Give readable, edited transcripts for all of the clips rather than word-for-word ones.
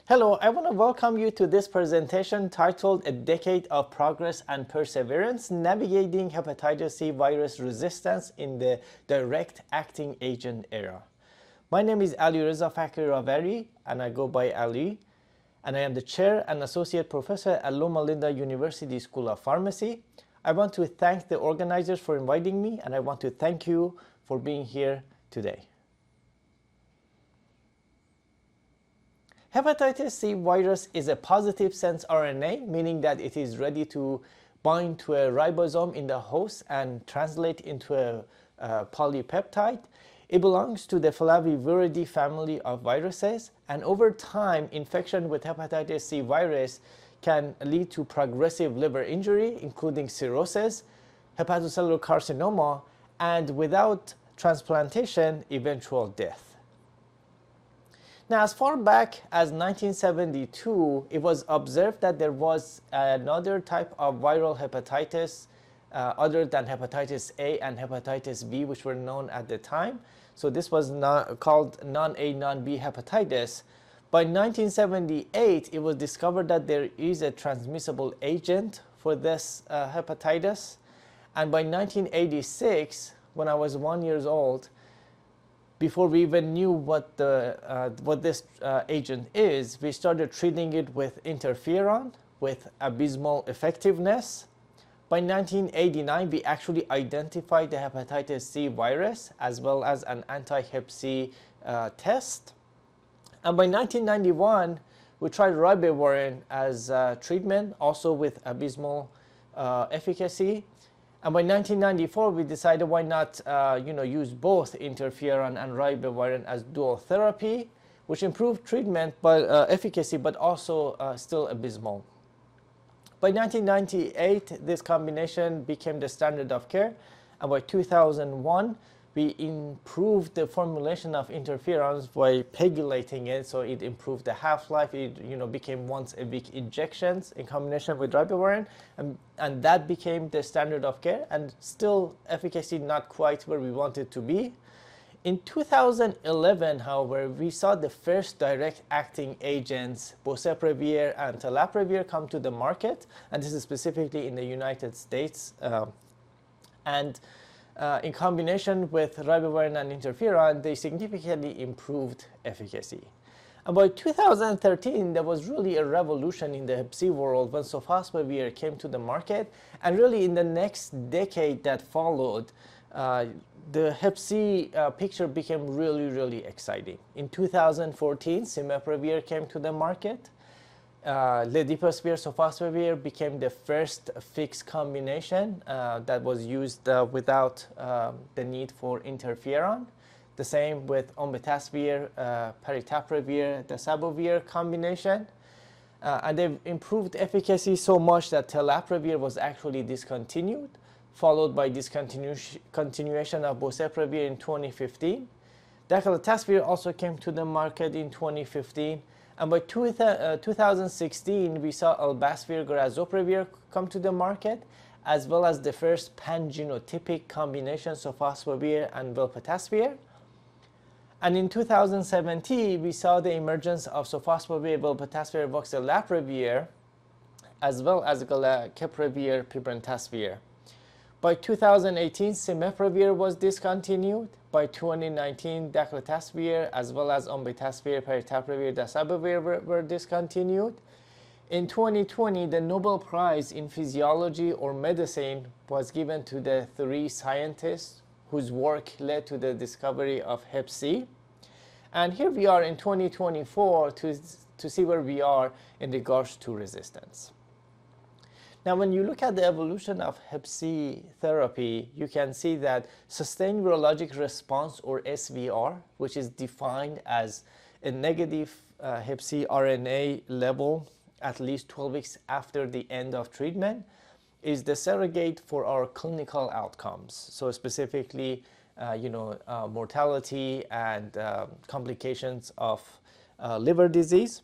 Hello, I want to welcome you to this presentation titled A Decade of Progress and Perseverance, Navigating Hepatitis C Virus Resistance in the Direct-Acting Agent Era. My name is FakhriRavari, and I go by Ali, and I am the Chair and Associate Professor at Loma University School of Pharmacy. I want to thank the organizers for inviting me, and I want to thank you for being here today. Hepatitis C virus is a positive sense RNA, meaning that it is ready to bind to a ribosome in the host and translate into a polypeptide. It belongs to the FakhriRavari family of viruses, and over time, infection with hepatitis C virus can lead to progressive liver injury, including cirrhosis, hepatocellular carcinoma, and without transplantation, eventual death. Now, as far back as 1972, it was observed that there was another type of viral hepatitis other than hepatitis A and hepatitis B, which were known at the time. So this was called non-A, non-B hepatitis. By 1978, it was discovered that there is a transmissible agent for this hepatitis. And by 1986, when I was 1 year old, before we even knew what this agent is, we started treating it with interferon with abysmal effectiveness. By 1989, we actually identified the hepatitis C virus as well as an anti-Hep C test. And by 1991, we tried ribavirin as treatment, also with abysmal efficacy. And by 1994, we decided why not use both interferon and ribavirin as dual therapy, which improved treatment but efficacy, but also still abysmal. By 1998, this combination became the standard of care, and by 2001, we improved the formulation of interferons by pegylating it, so it improved the half-life. It became once-a-week injections in combination with ribavirin, and that became the standard of care, and still efficacy not quite where we want it to be. In 2011, however, we saw the first direct-acting agents, boceprevir and telaprevir, come to the market, and this is specifically in the United States. In combination with ribavirin and interferon, they significantly improved efficacy. And by 2013, there was really a revolution in the Hep C world when sofosbuvir came to the market, and really in the next decade that followed, the Hep C picture became really exciting. In 2014, cimeprevir came to the market. Ledipasvir, sofosbuvir became the first fixed combination that was used without the need for interferon. The same with onbetasvir, paritaprevir, dasabuvir combination. And they've improved efficacy so much that telaprevir was actually discontinued, followed by discontinuation of boceprevir in 2015. Daclitaspvir also came to the market in 2015. And by 2016, we saw elbasvir, gorazoprevir come to the market, as well as the first pan-genotypic combination, sofosbuvir and velpatasvir. And in 2017, we saw the emergence of sofosbuvir, velpatasvir, voxilaprevir, as well as galakeprevir, pibrentasvir. By 2018, cimeprevir was discontinued. By 2019, daclitaspvir as well as onbetasvir, paritaprevir, dasabuvir were discontinued. In 2020, the Nobel Prize in Physiology or Medicine was given to the 3 scientists whose work led to the discovery of Hep C. And here we are in 2024 to see where we are in regards to resistance. Now, when you look at the evolution of Hep C therapy, you can see that sustained virologic response, or SVR, which is defined as a negative Hep C RNA level at least 12 weeks after the end of treatment, is the surrogate for our clinical outcomes. So specifically, mortality and complications of liver disease.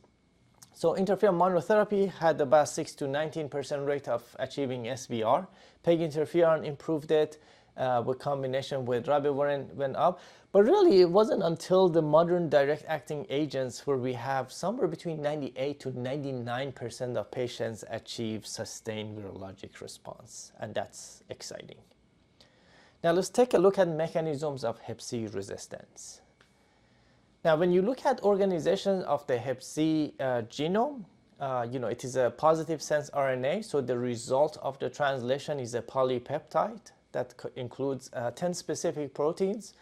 So interferon monotherapy had about 6 to 19% rate of achieving SVR. Peg interferon improved it. with combination with ribavirin went up. But really, it wasn't until the modern direct-acting agents where we have somewhere between 98 to 99% of patients achieve sustained virologic response, and that's exciting. Now let's take a look at mechanisms of Hep C resistance. Now, when you look at organization of the Hep C genome, it is a positive sense RNA, so the result of the translation is a polypeptide that includes 10 specific proteins.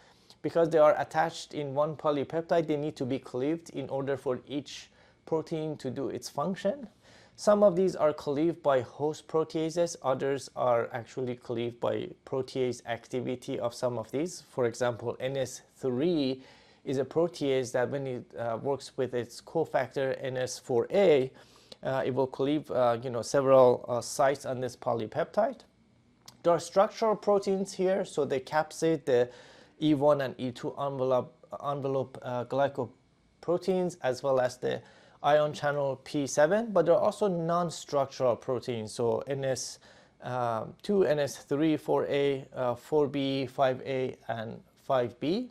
Because they are attached in one polypeptide, they need to be cleaved in order for each protein to do its function. Some of these are cleaved by host proteases, others are actually cleaved by protease activity of some of these. For example, NS3 is a protease that when it works with its cofactor NS4A, it will cleave several sites on this polypeptide. There are structural proteins here, so the capsid, the E1 and E2 envelope glycoproteins, as well as the ion channel P7, but there are also non-structural proteins, so NS2, NS3, 4A, 4B, 5A, and 5B.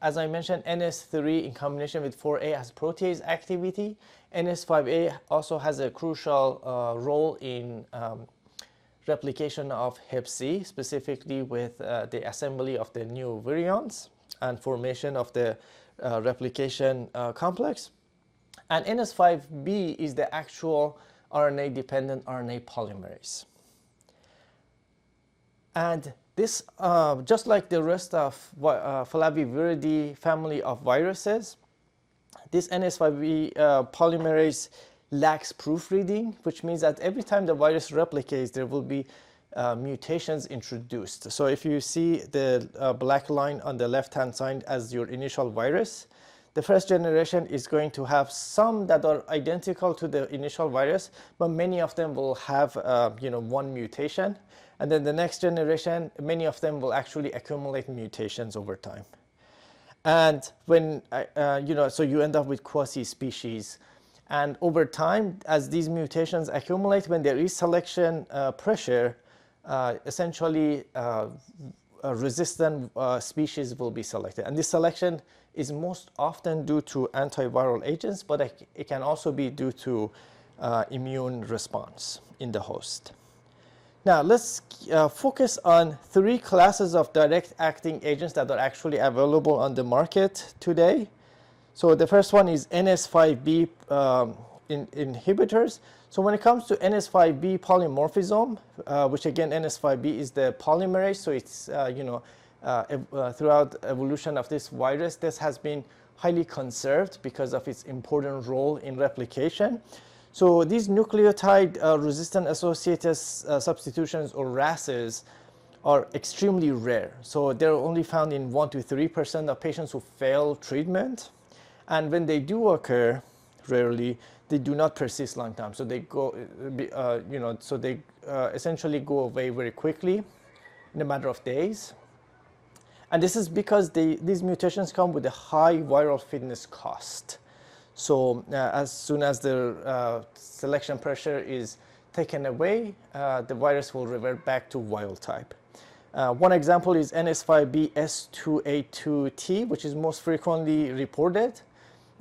As I mentioned, NS3 in combination with 4A has protease activity. NS5A also has a crucial role in replication of Hep C, specifically with the assembly of the new virions and formation of the replication complex. And NS5B is the actual RNA-dependent RNA polymerase. And this, just like the rest of FakhriRavari family of viruses, this NS5B polymerase lacks proofreading, which means that every time the virus replicates, there will be mutations introduced. So if you see the black line on the left-hand side as your initial virus, the first generation is going to have some that are identical to the initial virus, but many of them will have one mutation. And then the next generation, many of them will actually accumulate mutations over time. And when, so you end up with quasi-species. And over time, as these mutations accumulate, when there is selection pressure, essentially resistant species will be selected. And this selection is most often due to antiviral agents, but it can also be due to immune response in the host. Now, let's focus on 3 classes of direct-acting agents that are actually available on the market today. So the first one is NS5B inhibitors. So when it comes to NS5B polymorphism, which again NS5B is the polymerase, so it's throughout evolution of this virus, this has been highly conserved because of its important role in replication. So these nucleotide resistant associated substitutions, or RASs, are extremely rare. So they're only found in 1 to 3% of patients who fail treatment. And when they do occur, rarely, they do not persist long time. So they go, essentially go away very quickly in a matter of days. And this is because these mutations come with a high viral fitness cost. So as soon as the selection pressure is taken away, the virus will revert back to wild type. One example is NS5B S2A2T, which is most frequently reported.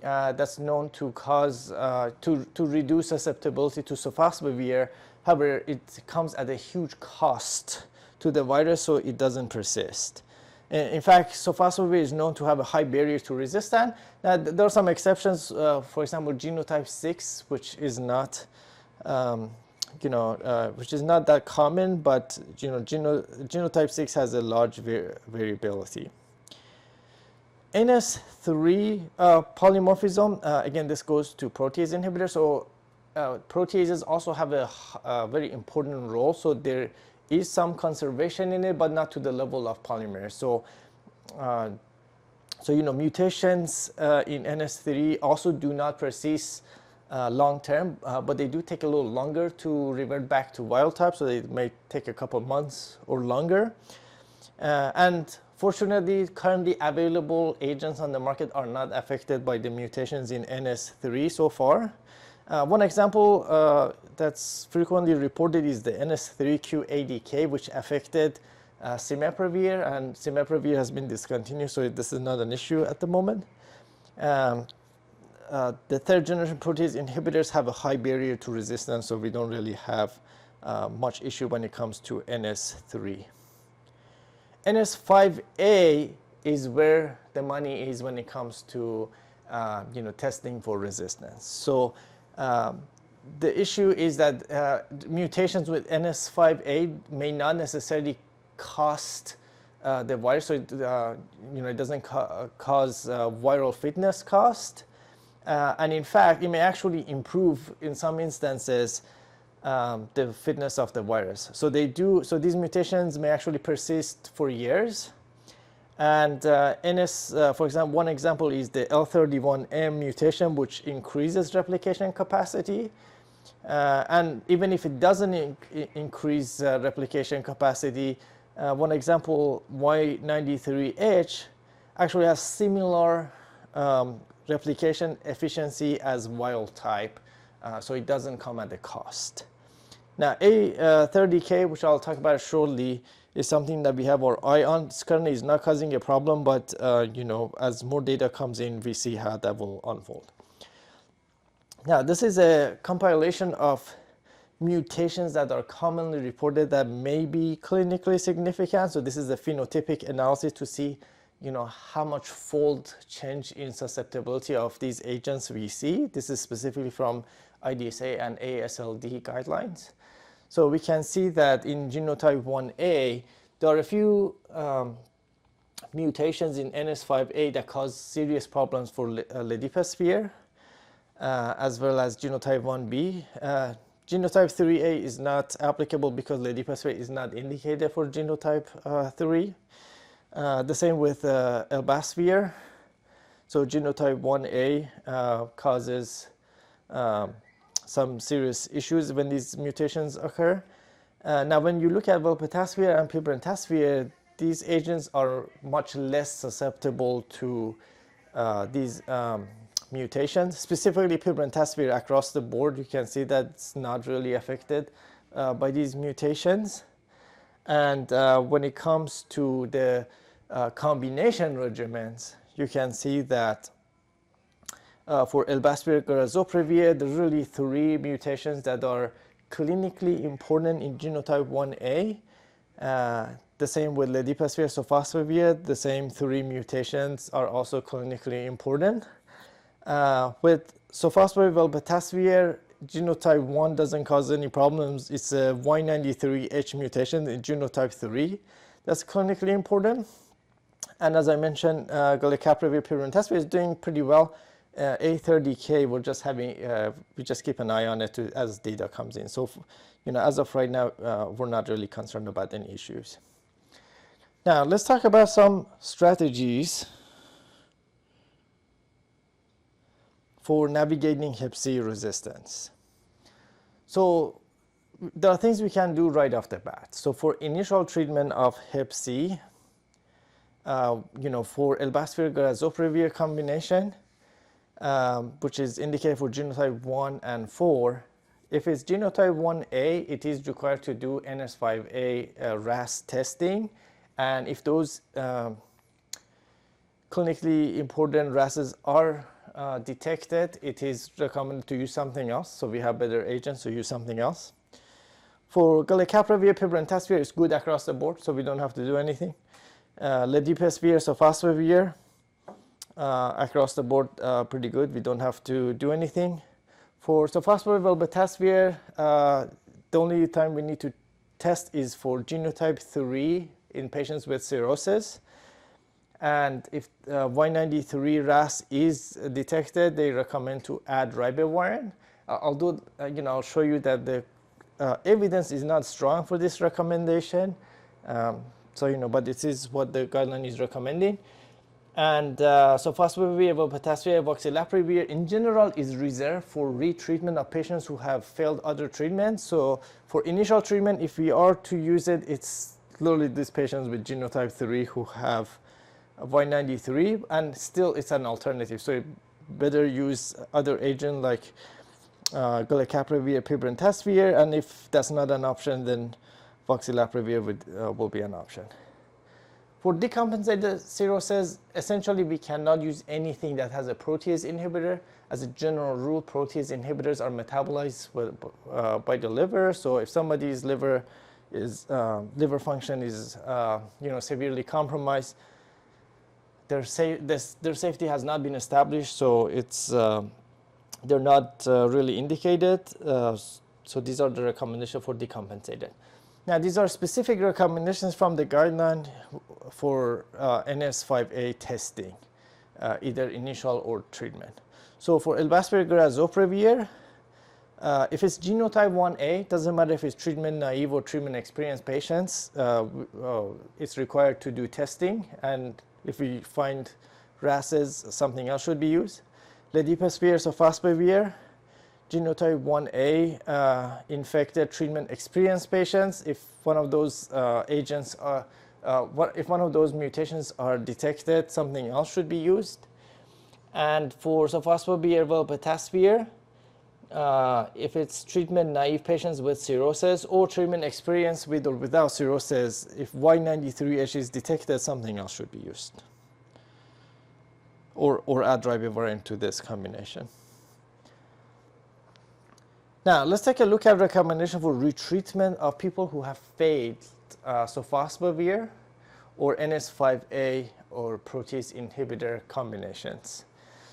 That's known to cause, to reduce susceptibility to sofosbuvir. However, it comes at a huge cost to the virus, so it doesn't persist. In fact, sofosbuvir is known to have a high barrier to resistance. Now, there are some exceptions. For example, genotype 6, which is not, which is not that common, but genotype 6 has a large variability. NS3 polymorphism, again, this goes to protease inhibitors. So proteases also have a very important role. So there is some conservation in it, but not to the level of polymerase. So, mutations in NS3 also do not persist long term, but they do take a little longer to revert back to wild type. So they may take a couple months or longer. And fortunately, currently available agents on the market are not affected by the mutations in NS3 so far. One example that's frequently reported is the NS3Q-ADK, which affected Cimeprevir, and Cimeprevir has been discontinued, so this is not an issue at the moment. The third generation protease inhibitors have a high barrier to resistance, so we don't really have much issue when it comes to NS3. NS5A is where the money is when it comes to testing for resistance. So the issue is that mutations with NS5A may not necessarily cost the virus, so it doesn't cause viral fitness cost, and in fact it may actually improve in some instances the fitness of the virus. So these mutations may actually persist for years. And for example, one example is the L31M mutation, which increases replication capacity. And even if it doesn't increase replication capacity, one example, Y93H, actually has similar replication efficiency as wild type, so it doesn't come at a cost. Now, A30K, which I'll talk about shortly, is something that we have our eye on. It's currently is not causing a problem, but as more data comes in, we see how that will unfold. Now, this is a compilation of mutations that are commonly reported that may be clinically significant. So this is a phenotypic analysis to see how much fold change in susceptibility of these agents we see. This is specifically from IDSA and AASLD guidelines. So we can see that in genotype 1A, there are a few mutations in NS5A that cause serious problems for ledipasphere, as well as genotype 1B. Genotype 3A is not applicable because ledipasphere is not indicated for genotype 3. The same with elbasphere. So genotype 1A causes some serious issues when these mutations occur. Now, when you look at velpatasvir and pibrentasvir, these agents are much less susceptible to these mutations. Specifically, pibrentasvir across the board, you can see that it's not really affected by these mutations. And when it comes to the combination regimens, you can see that for elbaspir grazoprevir, there's really 3 mutations that are clinically important in genotype 1A. The same with ledipaspir, sofosbuvir, the same 3 mutations are also clinically important. With sofosbuvir, velpatasvir, genotype 1 doesn't cause any problems. It's a Y93H mutation in genotype 3 that's clinically important. And as I mentioned, galicafravir, pibrentasvir is doing pretty well. A30K, we just keep an eye on it as data comes in. So, as of right now, we're not really concerned about any issues. Now, let's talk about some strategies for navigating Hep C resistance. So, there are things we can do right off the bat. So, for initial treatment of Hep C, for elbaspir grazoprevir combination, which is indicated for genotype 1 and 4. If it's genotype 1A, it is required to do NS5A RAS testing. And if those clinically important RASs are detected, it is recommended to use something else. So we have better agents, so use something else. For galicafravir, pibrentasvir is good across the board, so we don't have to do anything. Ledipaspir, sofosbuvir, across the board, pretty good. We don't have to do anything. For sofosbuvir, velpatasvir, the only time we need to test is for genotype 3 in patients with cirrhosis. And if Y93 RAS is detected, they recommend to add ribavirin. Although, I'll show you that the evidence is not strong for this recommendation. But this is what the guideline is recommending. And sofosbuvir, velpatasvir, voxilaprevir in general is reserved for retreatment of patients who have failed other treatments. So for initial treatment, if we are to use it, it's literally these patients with genotype 3 who have Y93, and still it's an alternative. So better use other agent like galicafravir, pibrentasvir, and if that's not an option, then voxilavir will be an option. For decompensated cirrhosis, essentially we cannot use anything that has a protease inhibitor. As a general rule, protease inhibitors are metabolized by the liver. So if somebody's liver function is severely compromised, their safety has not been established. So they're not really indicated. So these are the recommendations for decompensated. Now, these are specific recommendations from the guideline for NS5A testing, either initial or treatment. So for elbasvir/Grazopravir, if it's genotype 1A, doesn't matter if it's treatment naive or treatment experienced patients, it's required to do testing. And if we find RASes, something else should be used. Ledipasvir/Sofosbuvir, genotype 1A, infected treatment experienced patients. If one of those if one of those mutations are detected, something else should be used. And for sofosbuvir, velpatasvir, if it's treatment naive patients with cirrhosis or treatment experienced with or without cirrhosis, if Y93H is detected, something else should be used. Or add ribavirin to this combination. Now, let's take a look at recommendation for retreatment of people who have failed sofosbuvir or NS5A or protease inhibitor combinations.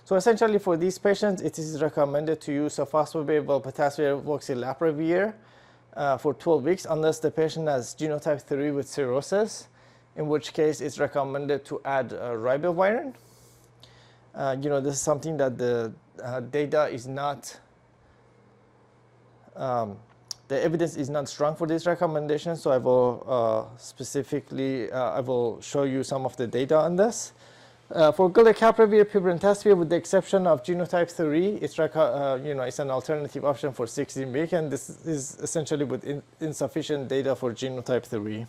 So essentially for these patients, it is recommended to use sofosbuvir, velpatasvir, voxilavir for 12 weeks unless the patient has genotype 3 with cirrhosis, in which case it's recommended to add ribavirin. This is something that the data is not the evidence is not strong for this recommendation, so I will I will show you some of the data on this. For gilacapavir, pibrentasvir, with the exception of genotype 3, it's an alternative option for 16 weeks, and this is essentially with insufficient data for genotype 3.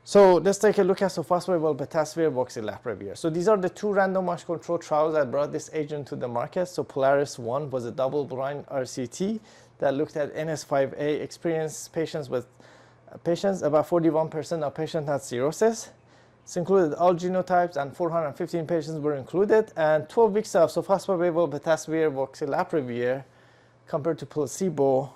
So let's take a look at sofosbuvir, velpatasvir, voxilavir. So these are the two randomized controlled trials that brought this agent to the market. So Polaris-1 was a double-blind RCT that looked at NS5A experienced patients about 41% of patients had cirrhosis. It's included all genotypes, and 415 patients were included, and 12 weeks of sofosbuvir, velpatasvir, voxilavir compared to placebo.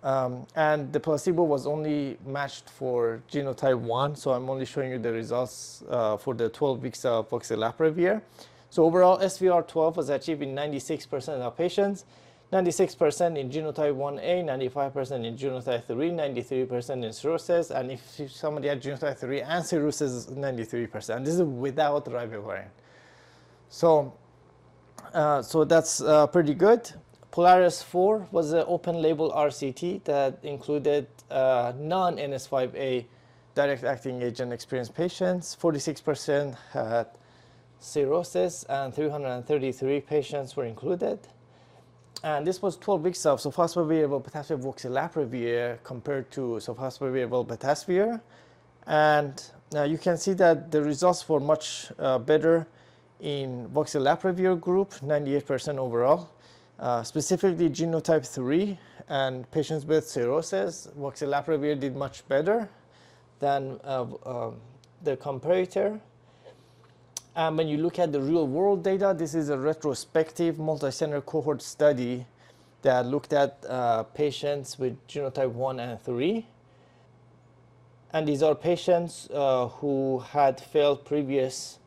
And the placebo was only matched for genotype 1, so I'm only showing you the results for the 12 weeks of voxilavir. So overall, SVR12 was achieved in 96% of patients, 96% in genotype 1A, 95% in genotype 3, 93% in cirrhosis, and if somebody had genotype 3 and cirrhosis, 93%. And this is without ribavirin. So that's pretty good. Polaris-4 was an open-label RCT that included non-NS5A direct-acting agent experienced patients. 46% had cirrhosis, and 333 patients were included. And this was 12 weeks of sofosbuvir, velpatasvir, voxilavir compared to sofosbuvir, velpatasvir. And you can see that the results were much better in voxilavir group, 98% overall. Specifically genotype 3 and patients with cirrhosis, voxilavir did much better than the comparator. And when you look at the real world data, this is a retrospective multi-center cohort study that looked at patients with genotype 1 and 3. And these are patients who had failed previous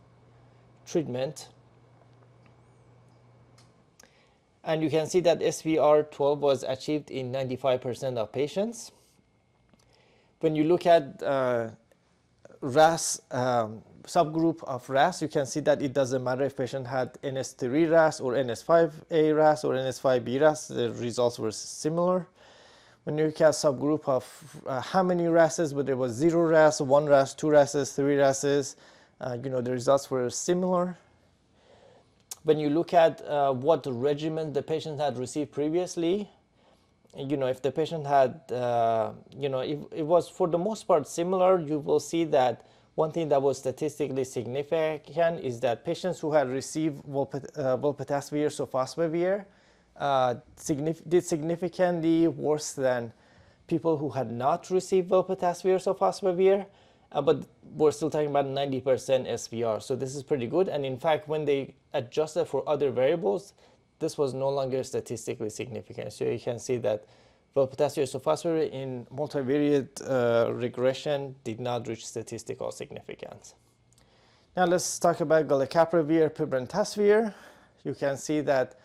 treatment. And you can see that SVR12 was achieved in 95% of patients. When you look at RAS, subgroup of RAS, you can see that it doesn't matter if patient had NS3 RAS or NS5A RAS or NS5B RAS, the results were similar. When you look at subgroup of how many RASes, whether it was 0 RAS, 1 RAS, 2 RASes, 3 RASes, the results were similar. When you look at what regimen the patient had received previously, if the patient had, it was for the most part similar, you will see that one thing that was statistically significant is that patients who had received velpatasvir, sofosbuvir, did significantly worse than people who had not received velpatasvir or sofosbuvir, but we're still talking about 90% SVR. So this is pretty good. And in fact, when they adjusted for other variables, this was no longer statistically significant. So you can see that velpatasvir or sofosbuvir in multivariate regression did not reach statistical significance. Now let's talk about galecaprevir, pibrentasvir. You can see that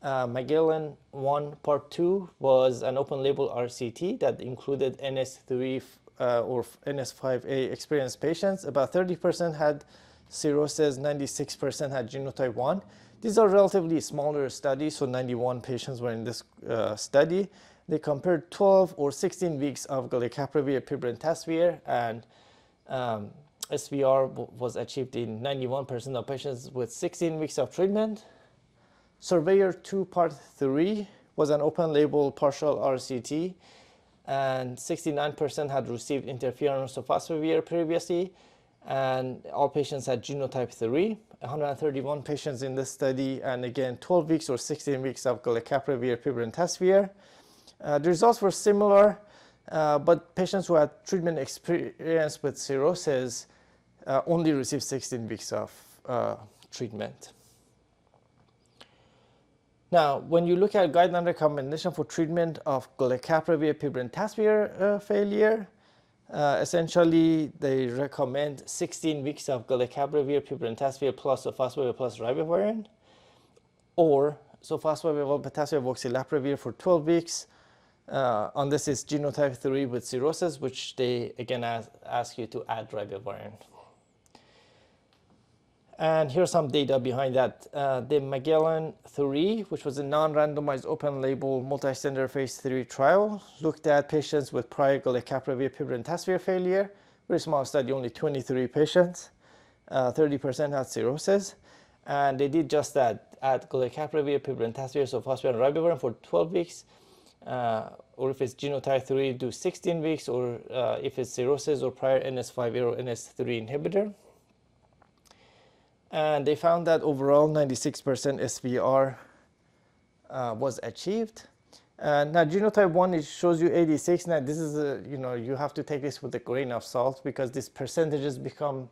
Magellan 1 Part 2 was an open label RCT that included NS3 or NS5A experienced patients. About 30% had cirrhosis, 96% had genotype 1. These are relatively smaller studies, so 91 patients were in this study. They compared 12 or 16 weeks of galecaprevir, pibrentasvir, and SVR was achieved in 91% of patients with 16 weeks of treatment. Surveyor 2 Part 3 was an open label partial RCT, and 69% had received interferon or sofosbuvir previously, and all patients had genotype 3. 131 patients in this study, and again 12 weeks or 16 weeks of galecaprevir, pibrentasvir. The results were similar, but patients who had treatment experience with cirrhosis only received 16 weeks of treatment. Now, when you look at guideline recommendation for treatment of galecaprevir, pibrentasvir failure, essentially they recommend 16 weeks of galecaprevir, pibrentasvir plus sofosbuvir plus ribavirin, or sofosbuvir, velpatasvir, voxilaprevir for 12 weeks, unless it's genotype 3 with cirrhosis, which they again ask you to add ribavirin. And here's some data behind that. The Magellan 3, which was a non-randomized open-label multi-center phase 3 trial, looked at patients with prior galecaprevir, pibrentasvir failure. Very small study, only 23 patients. 30% had cirrhosis. And they did just that, add galecaprevir, pibrentasvir, sofosbuvir, and ribavirin for 12 weeks. Or if it's genotype 3, do 16 weeks, or if it's cirrhosis or prior NS5A or NS3 inhibitor. And they found that overall 96% SVR was achieved. Now genotype 1, it shows you 86. Now this is you have to take this with a grain of salt, because these percentages become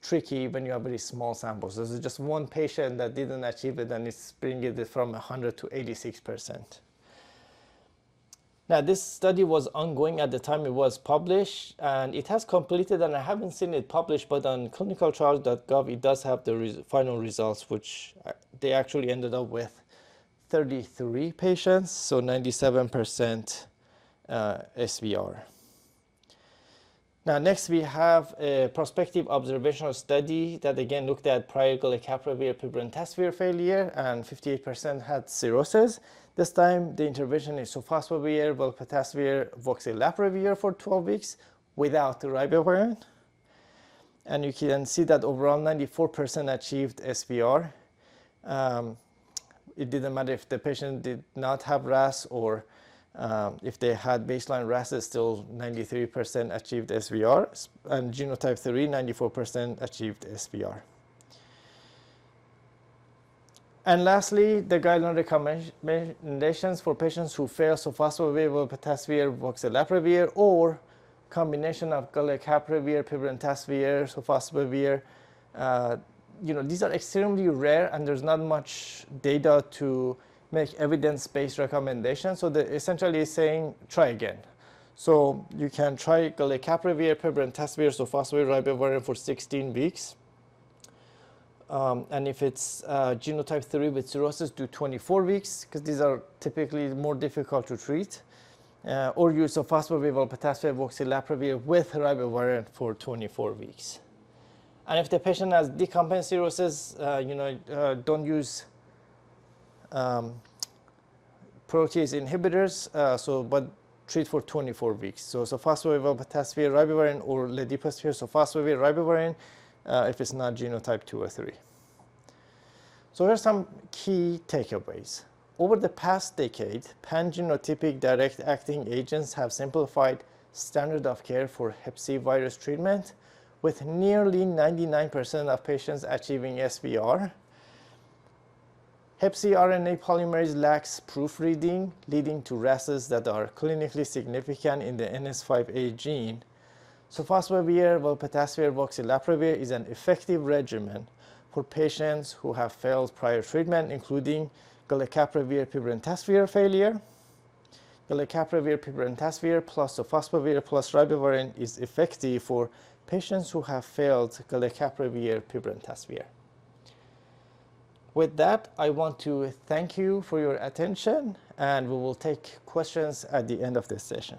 tricky when you have very small samples. This is just one patient that didn't achieve it, and it's bringing it from 100 to 86%. Now this study was ongoing at the time it was published, and it has completed, and I haven't seen it published, but on clinicaltrials.gov it does have the final results, which they actually ended up with 33 patients, so 97% SVR. Now next we have a prospective observational study that again looked at prior galecaprevir, pibrentasvir failure, and 58% had cirrhosis. This time the intervention is sofosbuvir, velpatasvir, voxilaprevir for 12 weeks without the ribavirin. And you can see that overall 94% achieved SVR. It didn't matter if the patient did not have RAS or if they had baseline RAS, still 93% achieved SVR, and genotype 3, 94% achieved SVR. And lastly, the guideline recommendations for patients who fail sofosbuvir, velpatasvir, voxilaprevir, or combination of galecaprevir, pibrentasvir, sofosbuvir. These are extremely rare, and there's not much data to make evidence-based recommendations. So they're essentially saying, try again. So you can try galecaprevir, pibrentasvir, sofosbuvir, ribavirin for 16 weeks. And if it's genotype 3 with cirrhosis, do 24 weeks, because these are typically more difficult to treat. Or use sofosbuvir, velpatasvir, voxilaprevir with ribavirin for 24 weeks. And if the patient has decompensated cirrhosis, don't use protease inhibitors, but treat for 24 weeks. So sofosbuvir, velpatasvir, ribavirin, or ledipasvir, sofosbuvir, ribavirin, if it's not genotype 2 or 3. So here's some key takeaways. Over the past decade, pan-genotypic direct-acting agents have simplified standard of care for Hep C virus treatment, with nearly 99% of patients achieving SVR. Hep C RNA polymerase lacks proofreading, leading to RASes that are clinically significant in the NS5A gene. Sofosbuvir, valproatasvir, voxilaprevir is an effective regimen for patients who have failed prior treatment, including galecaprevir, pibrentasvir failure. Galecaprevir, pibrentasvir plus sofosbuvir plus ribavirin is effective for patients who have failed galecaprevir, pibrentasvir. With that, I want to thank you for your attention, and we will take questions at the end of this session.